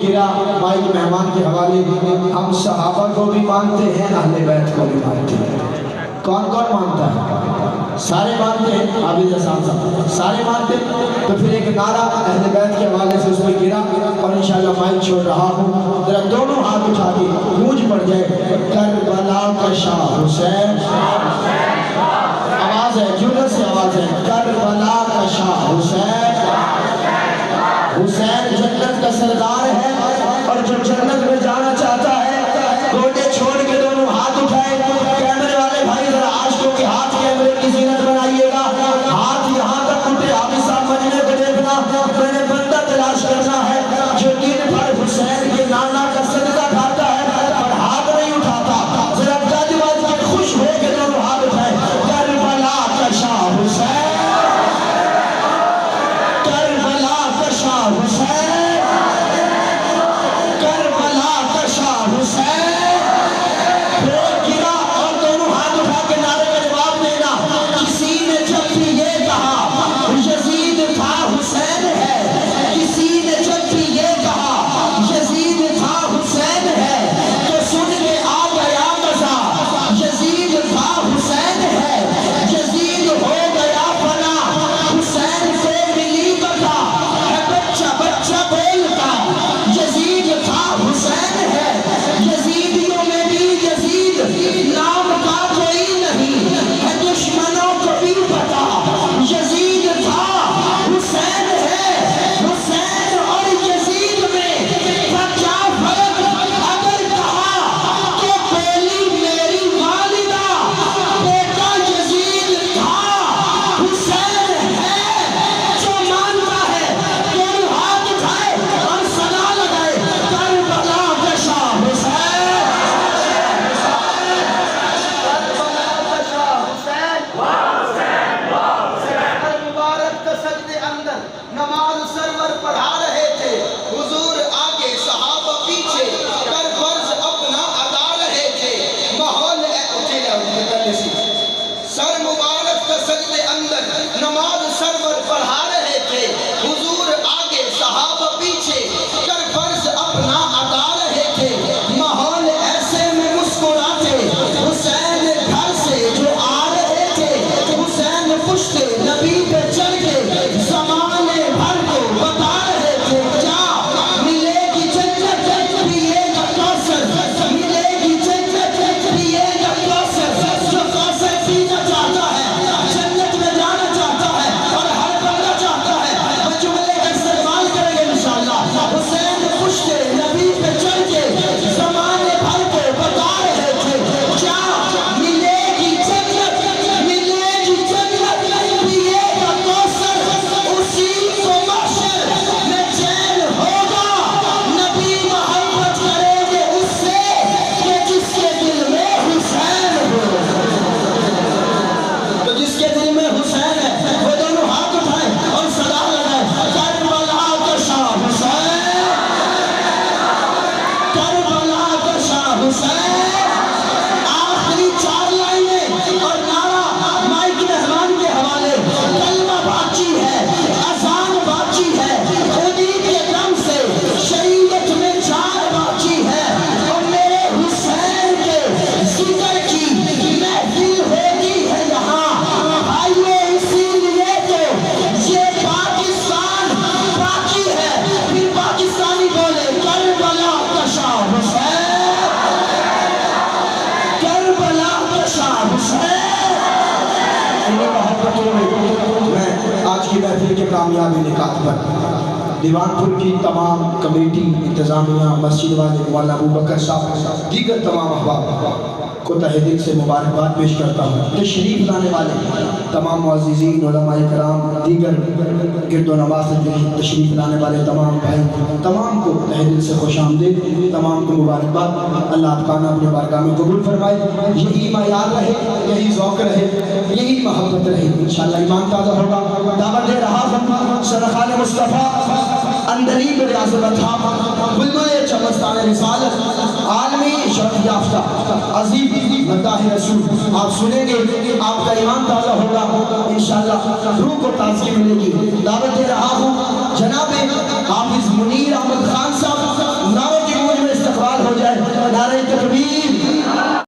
گرا مائک مہمان کے حوالے ہم صحابہ کو بھی مانتے ہیں اہل بیت کو بھی مانتے ہیں کون کون مانتا ہے سارے مانتے ہیں عابد حسان صاحب سارے مانتے ہیں تو پھر ایک نعرہ اہل بیت کے حوالے سے اس میں گرا اور انشاءاللہ مائک چھوڑ رہا ہوں ذرا دونوں ہاتھ اٹھا کے گونج پڑ جائے کربلا کا شاہ حسین آواز ہے جملہ سے آواز ہے کربلا کا شاہ حسین حسین جنت کا سردار ہے اور جو جنت میں جانا چاہتا ہے گوٹے چھوڑ کے دونوں ہاتھ اٹھائے کیمرے والے بھائی ذرا عاشقوں کے ہاتھ کیمرے کی زینت بنائیے گا ہاتھ یہاں تک اٹھے حافظ صاحب مجمع کو دیکھنا میں نے بندہ تلاش کرنا ہے جو دن بھر حسین کے نانا کا صدقہ کھاتا ہے اور ہاتھ نہیں اٹھاتا ذرا گج بج کے خوش ہو کے دونوں ہاتھ اٹھائے کربلا کا شاہ حسین کربلا کا شاہ حسین کربلا کا شاہ حسین کامیابی نکات پر دیوان پور کی تمام کمیٹی انتظامیہ مسجد والے مولانا ابو بکر صاحب دیگر تمام احباب کو تہہ دل سے مبارکباد پیش کرتا ہوں تشریف لانے والے تمام معززین علماء کرام دیگر گرد و نواز تشریف لانے والے تمام بھائی تمام کو تہہ دل سے خوش آمدید تمام کو مبارکباد اللہ آپ کا اپنے بارگاہ میں قبول فرمائے یہی معیار رہے یہی ذوق رہے یہی محبت رہے انشاءاللہ ایمان تازہ ہوگا دعوت دے رہا ہوں سرخان مصطفیٰ اندلیب ریاض الرحمہ بلدوئے چمستان رسالت عالمی شرف یافتہ عظیم مداح رسول آپ سنیں گے آپ کا ایمان تازہ ہوگا انشاءاللہ روح کو تازگی ملے گی دعوت دے رہا ہوں جناب حافظ منیر احمد خان صاحب نعرہ تکبیر